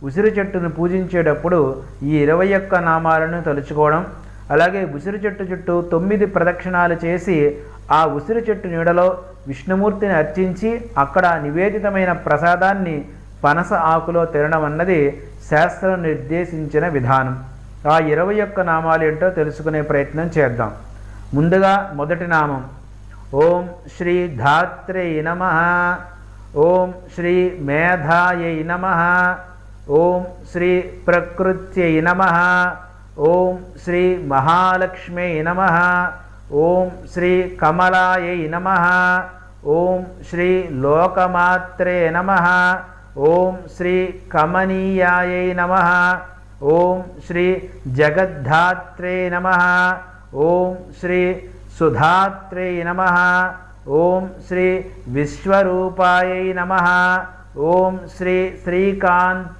ఉసిరి చెట్టును పూజించేటప్పుడు ఈ 21 నామాలను తలుచుకోవడం, అలాగే ఉసిరి చెట్టు చుట్టూ 9 ప్రదక్షిణాలు చేసి ఆ ఉసిరి చెట్టు నీడలో విష్ణుమూర్తిని అర్చించి అక్కడ నివేదితమైన ప్రసాదాన్ని పనస ఆకులో తినడం అన్నది శాస్త్రం నిర్దేశించిన విధానం. ఆ 21 నామాలు ఏంటో తెలుసుకునే ప్రయత్నం చేద్దాం. ముందుగా మొదటి నామం ఓం శ్రీ ధాత్రే నమః, ఓం శ్రీ మేధాయై నమః, ఓం శ్రీ ప్రకృత్యై నమః, ఓం శ్రీ మహాలక్ష్మీ నమః, ఓం శ్రీ కమలాయై నమః, ఓం శ్రీ లోకమాత్రే నమః, ఓం శ్రీ కమనీయాయై నమః, ఓం శ్రీ జగద్ధాత్రే నమః, ఓం శ్రీ సుధాత్రే నమః, ఓం శ్రీ విశ్వరూపాయై నమః, ఓం శ్రీ శ్రీకాంత్